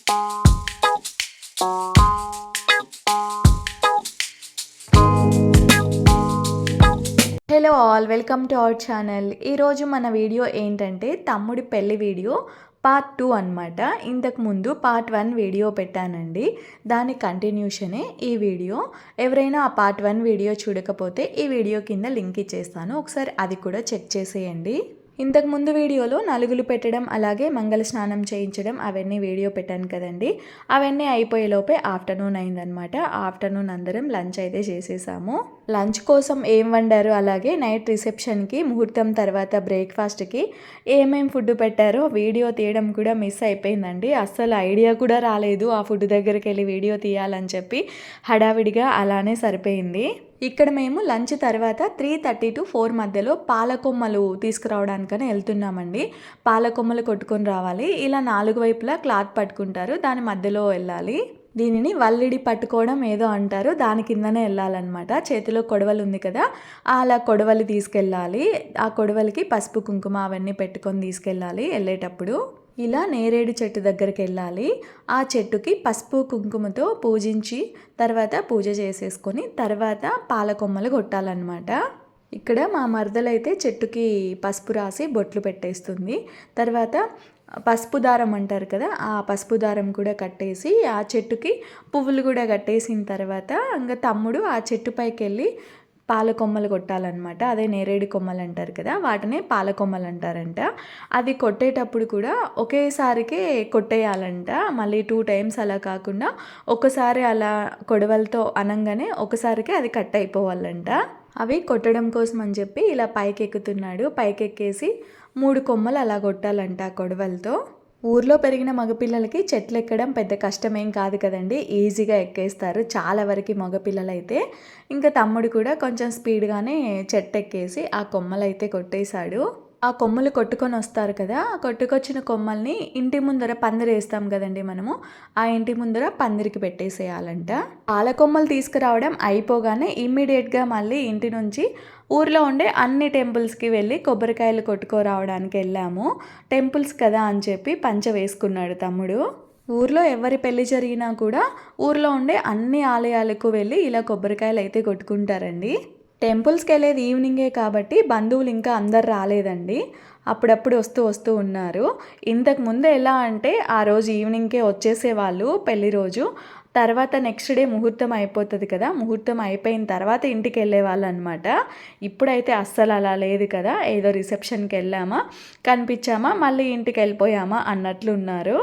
Hello all, welcome to our channel. ఈరోజు మన video ఏంటంటే తమ్ముడి పెళ్లి వీడియో పార్ట్ 2 అనమాట. ఇంతకుముందు పార్ట్ 1 వీడియో పెట్టానండి, దాని కంటిన్యూషనే ఈ వీడియో. ఎవరైనా ఆ పార్ట్ 1 వీడియో చూడకపోతే ఈ వీడియో కింద లింక్ ఇచ్చేస్తాను, ఒకసారి అది కూడా చెక్ చేసేయండి. ఇంతకుముందు వీడియోలో నలుగులు పెట్టడం, అలాగే మంగళ స్నానం చేయించడం అవన్నీ వీడియో పెట్టాను కదండి. అవన్నీ అయిపోయేలోపే ఆఫ్టర్నూన్ అయిందనమాట. ఆఫ్టర్నూన్ అందరం లంచ్ అయితే చేసేసాము. లంచ్ కోసం ఏం వండారు, అలాగే నైట్ రిసెప్షన్కి ముహూర్తం తర్వాత బ్రేక్ఫాస్ట్కి ఏమేం ఫుడ్ పెట్టారో వీడియో తీయడం కూడా మిస్ అయిపోయిందండి. అస్సలు ఐడియా కూడా రాలేదు ఆ ఫుడ్ దగ్గరికి వెళ్ళి వీడియో తీయాలని చెప్పి. హడావిడిగా అలానే సరిపోయింది. ఇక్కడ మేము లంచ్ తర్వాత 3:30 to 4 మధ్యలో పాలకొమ్మలు తీసుకురావడానికని వెళ్తున్నామండి. పాలకొమ్మలు కొట్టుకొని రావాలి. ఇలా 4 వైపులా క్లాత్ పట్టుకుంటారు, దాని మధ్యలో వెళ్ళాలి. దీనిని వల్లిడి పట్టుకోవడం ఏదో అంటారు, దాని కిందనే వెళ్ళాలన్నమాట. చేతిలో కొడవలు ఉంది కదా, అలా కొడవలి తీసుకెళ్ళాలి. ఆ కొడవలికి పసుపు కుంకుమ అవన్నీ పెట్టుకొని తీసుకెళ్ళాలి. వెళ్ళేటప్పుడు ఇలా నేరేడు చెట్టు దగ్గరికి వెళ్ళాలి. ఆ చెట్టుకి పసుపు కుంకుమతో పూజించి తర్వాత పూజ చేసేసుకొని తర్వాత పాలకొమ్మలు కొట్టాలన్నమాట. ఇక్కడ మా మరదలైతే చెట్టుకి పసుపు రాసి బొట్లు పెట్టేస్తుంది. తర్వాత పసుపు దారం అంటారు కదా, ఆ పసుపు దారం కూడా కట్టేసి ఆ చెట్టుకి పువ్వులు కూడా కట్టేసిన తర్వాత ఇంకా తమ్ముడు ఆ చెట్టు పైకి వెళ్ళి పాలకొమ్మలు కొట్టాలన్నమాట. అదే నేరేడు కొమ్మలు అంటారు కదా, వాటినే పాలకొమ్మలు అంటారంట. అది కొట్టేటప్పుడు కూడా ఒకేసారికే కొట్టేయాలంట, మళ్ళీ 2 times అలా కాకుండా ఒకసారి అలా కొడవలతో అనంగానే ఒకసారికి అది కట్ అయిపోవాలంట. అవి కొట్టడం కోసం అని చెప్పి ఇలా పైకి ఎక్కుతున్నాడు. పైకి ఎక్కేసి 3 కొమ్మలు అలా కొట్టాలంట కొడవలతో. ఊర్లో పెరిగిన మగపిల్లలకి చెట్లు ఎక్కడం పెద్ద కష్టమేం కాదు కదండి, ఈజీగా ఎక్కేస్తారు చాలా వరకు మగపిల్లలైతే. ఇంకా తమ్ముడు కూడా కొంచెం స్పీడ్గానే చెట్టు ఎక్కేసి ఆ కొమ్మలు అయితే కొట్టేశాడు. ఆ కొమ్మలు కొట్టుకొని వస్తారు కదా, కొట్టుకొచ్చిన కొమ్మల్ని ఇంటి ముందర పందిరి వేస్తాం కదండి మనము, ఆ ఇంటి ముందర పందిరికి పెట్టేసేయాలంట. పాల కొమ్మలు తీసుకురావడం అయిపోగానే ఇమ్మీడియట్గా మళ్ళీ ఇంటి నుంచి ఊర్లో ఉండే అన్ని టెంపుల్స్కి వెళ్ళి కొబ్బరికాయలు కొట్టుకోరావడానికి వెళ్ళాము. టెంపుల్స్ కదా అని చెప్పి పంచ వేసుకున్నాడు తమ్ముడు. ఊర్లో ఎవరి పెళ్లి జరిగినా కూడా ఊర్లో ఉండే అన్ని ఆలయాలకు వెళ్ళి ఇలా కొబ్బరికాయలు అయితే కొట్టుకుంటారండి. టెంపుల్స్కి వెళ్ళేది ఈవినింగే కాబట్టి బంధువులు ఇంకా అందరు రాలేదండి, అప్పుడప్పుడు వస్తూ ఉన్నారు. ఇంతకుముందు ఎలా అంటే ఆ రోజు ఈవినింగ్కే వచ్చేసేవాళ్ళు పెళ్లి రోజు. తర్వాత నెక్స్ట్ డే ముహూర్తం అయిపోతుంది కదా, ముహూర్తం అయిపోయిన తర్వాత ఇంటికి వెళ్ళేవాళ్ళు అనమాట. ఇప్పుడైతే అస్సలు అలా లేదు కదా, ఏదో రిసెప్షన్కి వెళ్ళామా కనిపించామా మళ్ళీ ఇంటికి వెళ్ళిపోయామా అన్నట్లు ఉన్నారు.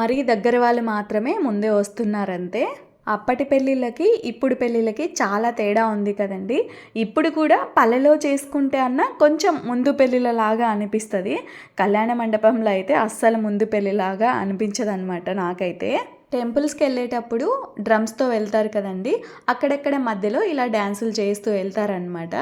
మరీ దగ్గర వాళ్ళు మాత్రమే ముందే వస్తున్నారంతే. అప్పటి పెళ్ళిళ్ళకి ఇప్పుడు పెళ్ళిళ్ళకి చాలా తేడా ఉంది కదండి. ఇప్పుడు కూడా పల్లెలో చేసుకుంటే అన్న కొంచెం ముందు పెళ్ళిళ్ళలాగా అనిపిస్తుంది, కళ్యాణ మండపంలో అయితే అస్సలు ముందు పెళ్ళిలాగా అనిపించదు అనమాట నాకైతే. టెంపుల్స్కి వెళ్ళేటప్పుడు డ్రమ్స్తో వెళ్తారు కదండి, అక్కడక్కడ మధ్యలో ఇలా డ్యాన్సులు చేస్తూ వెళ్తారనమాట.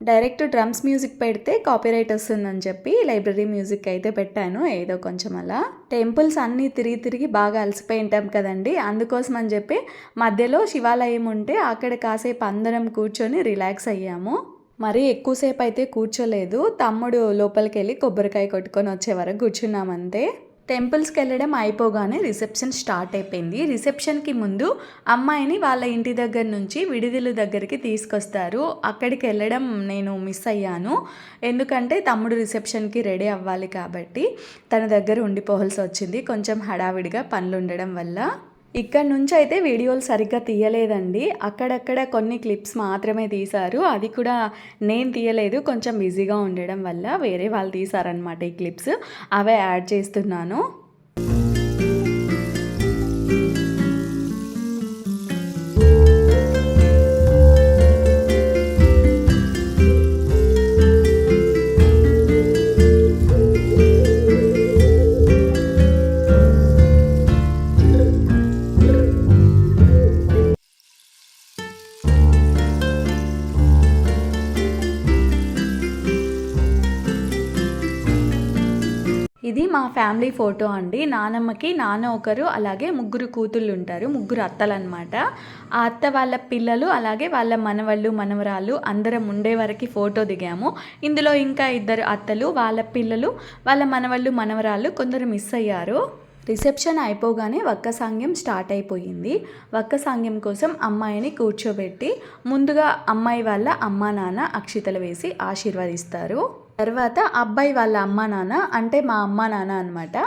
డైరెక్ట్ డ్రమ్స్ మ్యూజిక్ పెడితే కాపీరైట్ వస్తుందని చెప్పి లైబ్రరీ మ్యూజిక్ అయితే పెట్టాను, ఏదో కొంచెం అలా. టెంపుల్స్ అన్నీ తిరిగి బాగా అలసిపోయి ఉంటాం కదండి, అందుకోసం అని చెప్పి మధ్యలో శివాలయం ఉంటే అక్కడ కాసేపు అందరం కూర్చొని రిలాక్స్ అయ్యాము. మరీ ఎక్కువసేపు అయితే కూర్చోలేదు, తమ్ముడు లోపలికి వెళ్ళి కొబ్బరికాయ కొట్టుకొని వచ్చే వరకు కూర్చున్నామంతే. టెంపుల్స్కి వెళ్ళడం అయిపోగానే రిసెప్షన్ స్టార్ట్ అయిపోయింది. రిసెప్షన్కి ముందు అమ్మాయిని వాళ్ళ ఇంటి దగ్గర నుంచి విడిదిల దగ్గరికి తీసుకొస్తారు. అక్కడికి వెళ్ళడం నేను మిస్ అయ్యాను, ఎందుకంటే తమ్ముడు రిసెప్షన్కి రెడీ అవ్వాలి కాబట్టి తన దగ్గర ఉండిపోవాల్సి వచ్చింది, కొంచెం హడావిడిగా పనులు ఉండడం వల్ల. ఇక్కడ నుంచి అయితే వీడియోలు సరిగ్గా తీయలేదండి. అక్కడక్కడ కొన్ని క్లిప్స్ మాత్రమే తీశారు. అది కూడా నేను తీయలేదు, కొంచెం బిజీగా ఉండడం వల్ల వేరే వాళ్ళు తీశారనమాట ఈ క్లిప్స్. అవే యాడ్ చేస్తున్నాను. ఇది మా ఫ్యామిలీ ఫోటో అండి. నానమ్మకి నాన్న ఒకరు, అలాగే ముగ్గురు కూతుళ్ళు ఉంటారు, ముగ్గురు అత్తలన్నమాట. ఆ అత్త వాళ్ళ పిల్లలు అలాగే వాళ్ళ మనవళ్ళు మనవరాళ్ళు అందరం ఉండే వరకు ఫోటో దిగాము. ఇందులో ఇంకా ఇద్దరు అత్తలు, వాళ్ళ పిల్లలు, వాళ్ళ మనవళ్ళు మనవరాళ్ళు కొందరు మిస్ అయ్యారు. రిసెప్షన్ అయిపోగానే వక్క సాంగ్యం స్టార్ట్ అయిపోయింది. వక్క సాంగ్యం కోసం అమ్మాయిని కూర్చోబెట్టి ముందుగా అమ్మాయి వాళ్ళ అమ్మా నాన్న అక్షితలు వేసి ఆశీర్వదిస్తారు. తర్వాత అబ్బాయి వాళ్ళ అమ్మా నాన్న, అంటే మా అమ్మా నాన్న అనమాట,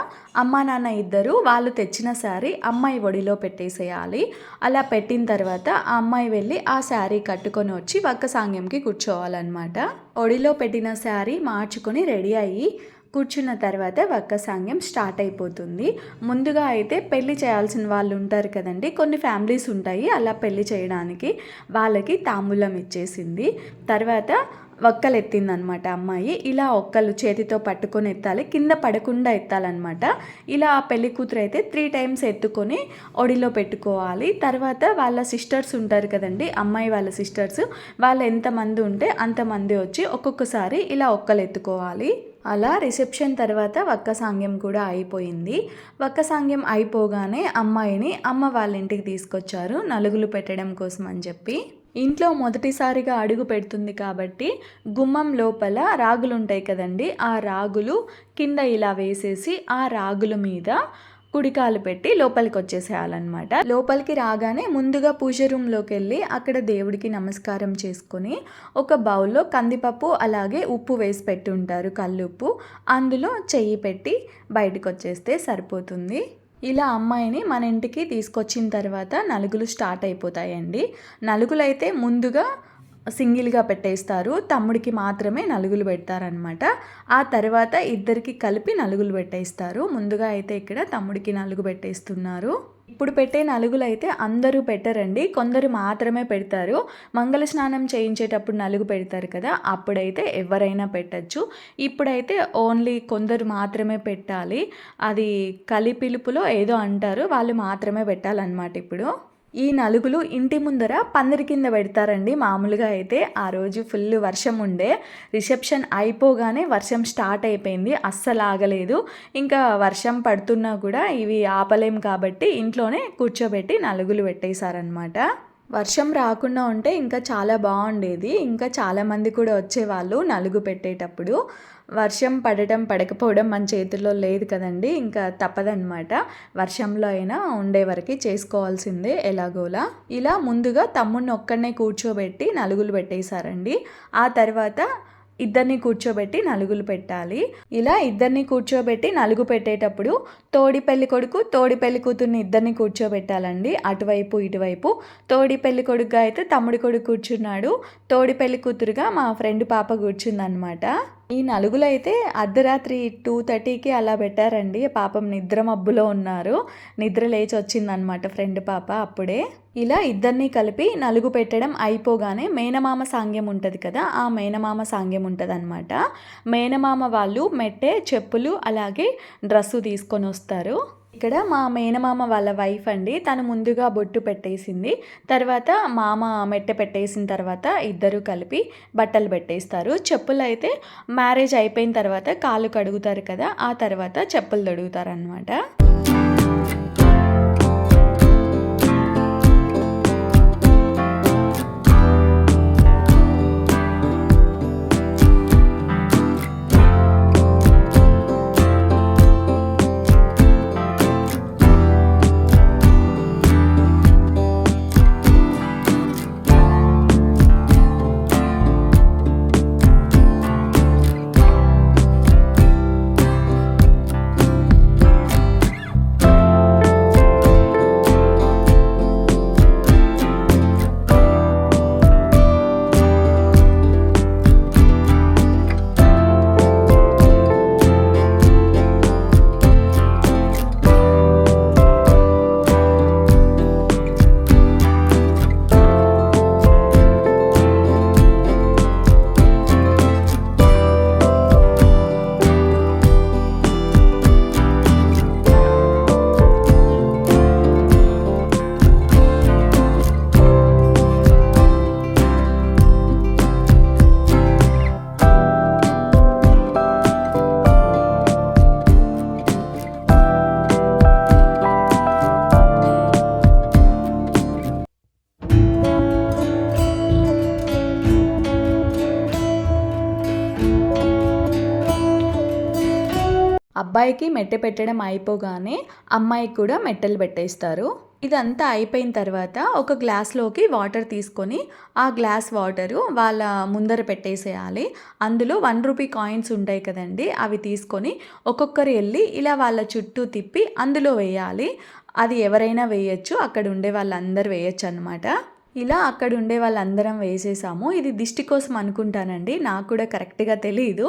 అమ్మా నాన్న ఇద్దరు వాళ్ళు తెచ్చిన శారీ అమ్మాయి ఒడిలో పెట్టేసేయాలి. అలా పెట్టిన తర్వాత ఆ అమ్మాయి వెళ్ళి ఆ శారీ కట్టుకొని వచ్చి వక్క సాంగ్యంకి కూర్చోవాలన్నమాట. ఒడిలో పెట్టిన శారీ మార్చుకొని రెడీ అయ్యి కూర్చున్న తర్వాత వక్క సాంగ్యం స్టార్ట్ అయిపోతుంది. ముందుగా అయితే పెళ్లి చేయాల్సిన వాళ్ళు ఉంటారు కదండి, కొన్ని ఫ్యామిలీస్ ఉంటాయి అలా పెళ్లి చేయడానికి, వాళ్ళకి తాంబూలం ఇచ్చేసింది. తర్వాత ఒక్కలు ఎత్తిందనమాట అమ్మాయి. ఇలా ఒక్కలు చేతితో పట్టుకొని ఎత్తాలి, కింద పడకుండా ఎత్తాలన్నమాట. ఇలా పెళ్లి కూతురు అయితే 3 టైమ్స్ ఎత్తుకొని ఒడిలో పెట్టుకోవాలి. తర్వాత వాళ్ళ సిస్టర్స్ ఉంటారు కదండి, అమ్మాయి వాళ్ళ సిస్టర్స్, వాళ్ళు ఎంతమంది ఉంటే అంతమంది వచ్చి ఒక్కొక్కసారి ఇలా ఒక్కలు ఎత్తుకోవాలి. అలా రిసెప్షన్ తర్వాత వక్క సాంగ్యం కూడా అయిపోయింది. వక్క సాంగ్యం అయిపోగానే అమ్మాయిని అమ్మ వాళ్ళ ఇంటికి తీసుకొచ్చారు నలుగులు పెట్టడం కోసం అని చెప్పి. ఇంట్లో మొదటిసారిగా అడుగు పెడుతుంది కాబట్టి గుమ్మం లోపల రాగులు ఉంటాయి కదండి, ఆ రాగులు కింద ఇలా వేసేసి ఆ రాగుల మీద కుడికాలు పెట్టి లోపలికి వచ్చేసేయాలన్నమాట. లోపలికి రాగానే ముందుగా పూజ రూమ్లోకి వెళ్ళి అక్కడ దేవుడికి నమస్కారం చేసుకొని ఒక బౌల్లో కందిపప్పు అలాగే ఉప్పు వేసి పెట్టి ఉంటారు, కల్లుప్పు, అందులో చెయ్యి పెట్టి బయటకు వచ్చేస్తే సరిపోతుంది. ఇలా అమ్మాయిని మన ఇంటికి తీసుకొచ్చిన తర్వాత నలుగులు స్టార్ట్ అయిపోతాయండి. నలుగులు అయితే ముందుగా సింగిల్గా పెట్టేస్తారు, తమ్ముడికి మాత్రమే నలుగులు పెడతారనమాట. ఆ తర్వాత ఇద్దరికి కలిపి నలుగులు పెట్టేస్తారు. ముందుగా అయితే ఇక్కడ తమ్ముడికి నలుగు పెట్టేస్తున్నారు. ఇప్పుడు పెట్టే నలుగులు అయితే అందరూ పెట్టరండి, కొందరు మాత్రమే పెడతారు. మంగళ స్నానం చేయించేటప్పుడు నలుగు పెడతారు కదా, అప్పుడైతే ఎవరైనా పెట్టచ్చు. ఇప్పుడైతే ఓన్లీ కొందరు మాత్రమే పెట్టాలి, అది కలిపిలుపులో ఏదో అంటారు, వాళ్ళు మాత్రమే పెట్టాలన్నమాట. ఇప్పుడు ఈ నలుగులు ఇంటి ముందర పందిరి కింద పెడతారండి. మామూలుగా అయితే ఆ రోజు ఫుల్ వర్షం ఉండే, రిసెప్షన్ అయిపోగానే వర్షం స్టార్ట్ అయిపోయింది, అస్సలు ఆగలేదు. ఇంకా వర్షం పడుతున్నా కూడా ఇవి ఆపలేం కాబట్టి ఇంట్లోనే కూర్చోబెట్టి నలుగులు పెట్టేశారనమాట. వర్షం రాకుండా ఉంటే ఇంకా చాలా బాగుండేది, ఇంకా చాలామంది కూడా వచ్చేవాళ్ళు నలుగు పెట్టేటప్పుడు. వర్షం పడటం పడకపోవడం మన చేతుల్లో లేదు కదండి, ఇంకా తప్పదనమాట. వర్షంలో అయినా ఉండే వరకు చేసుకోవాల్సిందే ఎలాగోలా. ఇలా ముందుగా తమ్ముడిని ఒక్కడనే కూర్చోబెట్టి నలుగులు పెట్టేశారండి. ఆ తర్వాత ఇద్దరిని కూర్చోబెట్టి నలుగులు పెట్టాలి. ఇలా ఇద్దరిని కూర్చోబెట్టి నలుగు పెట్టేటప్పుడు తోడి పెళ్లి కొడుకు తోడి పెళ్లి కూతుర్ని ఇద్దరిని కూర్చోబెట్టాలండి, అటువైపు ఇటువైపు. తోడి పెళ్లి కొడుకుగా అయితే తమ్ముడి కొడుకు కూర్చున్నాడు, తోడి పెళ్లి కూతురుగా మా ఫ్రెండ్ పాప కూర్చుందనమాట. ఈ నలుగులు అయితే అర్ధరాత్రి 2:30కి అలా పెట్టారండి. పాపం నిద్ర మబ్బులో ఉన్నారు, నిద్ర లేచి వచ్చిందనమాట ఫ్రెండ్ పాప అప్పుడే. ఇలా ఇద్దరిని కలిపి నలుగు పెట్టడం అయిపోగానే మేనమామ సాంగ్యం ఉంటుంది కదా, ఆ మేనమామ సాంగ్యం ఉంటుంది అనమాట. మేనమామ వాళ్ళు మెట్టే, చెప్పులు అలాగే డ్రెస్సు తీసుకొని వస్తారు. ఇక్కడ మా మేనమామ వాళ్ళ వైఫ్ అండి, తను ముందుగా బొట్టు పెట్టేసింది. తర్వాత మామ మెట్టె పెట్టేసిన తర్వాత ఇద్దరు కలిపి బట్టలు పెట్టేస్తారు. చెప్పులు అయితే మ్యారేజ్ అయిపోయిన తర్వాత కాళ్ళు కడుగుతారు కదా, ఆ తర్వాత చెప్పులు తొడుగుతారు అనమాట. అబ్బాయికి మెట్టె పెట్టడం అయిపోగానే అమ్మాయికి కూడా మెట్టెలు పెట్టేస్తారు. ఇదంతా అయిపోయిన తర్వాత ఒక గ్లాస్లోకి వాటర్ తీసుకొని ఆ గ్లాస్ వాటరు వాళ్ళ ముందర పెట్టేసేయాలి. అందులో 1 రూపీ కాయిన్స్ ఉంటాయి కదండి, అవి తీసుకొని ఒక్కొక్కరు వెళ్ళి ఇలా వాళ్ళ చుట్టూ తిప్పి అందులో వేయాలి. అది ఎవరైనా వేయచ్చు, అక్కడ ఉండే వాళ్ళందరూ వేయచ్చు అనమాట. ఇలా అక్కడ ఉండే వాళ్ళందరం వేసేసాము. ఇది దిష్టి కోసం అనుకుంటానండి, నాకు కూడా కరెక్ట్గా తెలియదు.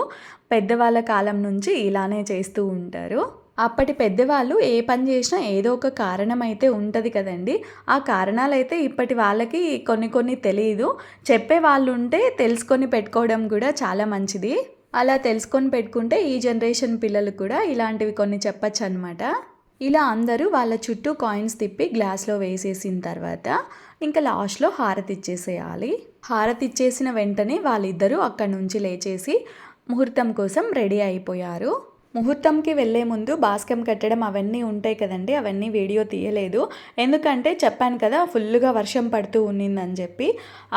పెద్దవాళ్ళ కాలం నుంచి ఇలానే చేస్తూ ఉంటారు. అప్పటి పెద్దవాళ్ళు ఏ పని చేసినా ఏదో ఒక కారణం అయితే ఉంటుంది కదండి. ఆ కారణాలు అయితే ఇప్పటి వాళ్ళకి కొన్ని తెలియదు. చెప్పే వాళ్ళు ఉంటే తెలుసుకొని పెట్టుకోవడం కూడా చాలా మంచిది. అలా తెలుసుకొని పెట్టుకుంటే ఈ జనరేషన్ పిల్లలు కూడా ఇలాంటివి కొన్ని చెప్పచ్చు అనమాట. ఇలా అందరూ వాళ్ళ చుట్టూ కాయిన్స్ తిప్పి గ్లాస్లో వేసేసిన తర్వాత ఇంకా లాస్ట్లో హారతి ఇచ్చేసేయాలి. హారతి ఇచ్చేసిన వెంటనే వాళ్ళిద్దరూ అక్కడి నుంచి లేచేసి ముహూర్తం కోసం రెడీ అయిపోయారు. ముహూర్తంకి వెళ్ళే ముందు బాస్కం కట్టడం అవన్నీ ఉంటాయి కదండి, అవన్నీ వీడియో తీయలేదు. ఎందుకంటే చెప్పాను కదా ఫుల్గా వర్షం పడుతూ ఉన్నిందని చెప్పి.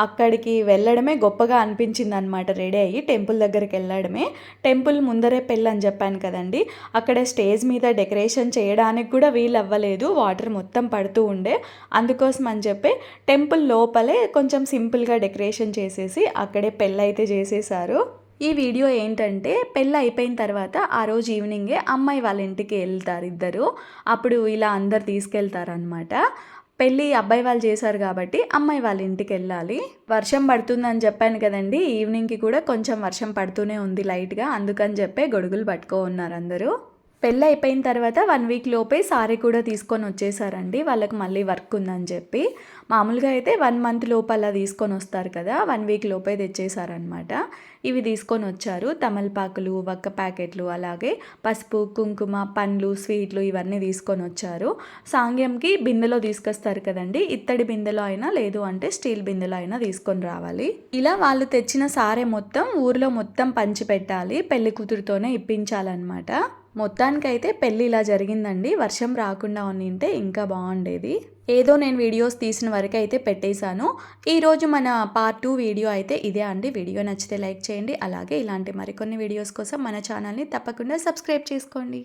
అక్కడికి వెళ్ళడమే గొప్పగా అనిపించింది అనమాట. రెడీ అయ్యి టెంపుల్ దగ్గరికి వెళ్ళడమే. టెంపుల్ ముందరే పెళ్ళి అని చెప్పాను కదండి, అక్కడ స్టేజ్ మీద డెకరేషన్ చేయడానికి కూడా వీలు అవ్వలేదు, వాటర్ మొత్తం పడుతూ ఉండే. అందుకోసం అని చెప్పి టెంపుల్ లోపలే కొంచెం సింపుల్గా డెకరేషన్ చేసేసి అక్కడే పెళ్ళి అయితే చేసేసారు. ఈ వీడియో ఏంటంటే పెళ్ళి అయిపోయిన తర్వాత ఆ రోజు ఈవినింగే అమ్మాయి వాళ్ళ ఇంటికి వెళ్తారు ఇద్దరు. అప్పుడు ఇలా అందరు తీసుకెళ్తారనమాట. పెళ్ళి అబ్బాయి వాళ్ళు చేశారు కాబట్టి అమ్మాయి వాళ్ళ ఇంటికి వెళ్ళాలి. వర్షం పడుతుందని చెప్పాను కదండి, ఈవినింగ్కి కూడా కొంచెం వర్షం పడుతూనే ఉంది లైట్గా. అందుకని చెప్పి గొడుగులు పట్టుకో ఉన్నారు అందరూ. పెళ్ళి అయిపోయిన తర్వాత 1 వీక్ లోపే సారీ కూడా తీసుకొని వచ్చేసారండి, వాళ్ళకి మళ్ళీ వర్క్ ఉందని చెప్పి. మామూలుగా అయితే 1 మంత్ లోపు అలా తీసుకొని వస్తారు కదా, 1 వీక్ లోపే తెచ్చేసారనమాట. ఇవి తీసుకొని వచ్చారు. తమలపాకులు, వక్క ప్యాకెట్లు, అలాగే పసుపు, కుంకుమ, పండ్లు, స్వీట్లు ఇవన్నీ తీసుకొని వచ్చారు. సాంగ్యంకి బిందెలో తీసుకొస్తారు కదండి, ఇత్తడి బిందెలో అయినా లేదు అంటే స్టీల్ బిందెలో అయినా తీసుకొని రావాలి. ఇలా వాళ్ళు తెచ్చిన సారే మొత్తం ఊర్లో మొత్తం పంచి పెట్టాలి, పెళ్లి కూతురుతోనే ఇప్పించాలన్నమాట. మొత్తానికైతే పెళ్ళి ఇలా జరిగిందండి. వర్షం రాకుండా ఉన్నింటే ఇంకా బాగుండేది. ఏదో నేను వీడియోస్ తీసిన వరకు అయితే పెట్టేశాను. ఈరోజు మన పార్ట్ 2 వీడియో అయితే ఇదే అండి. వీడియో నచ్చితే లైక్ చేయండి. అలాగే ఇలాంటి మరికొన్ని వీడియోస్ కోసం మన ఛానల్ని తప్పకుండా సబ్స్క్రైబ్ చేసుకోండి.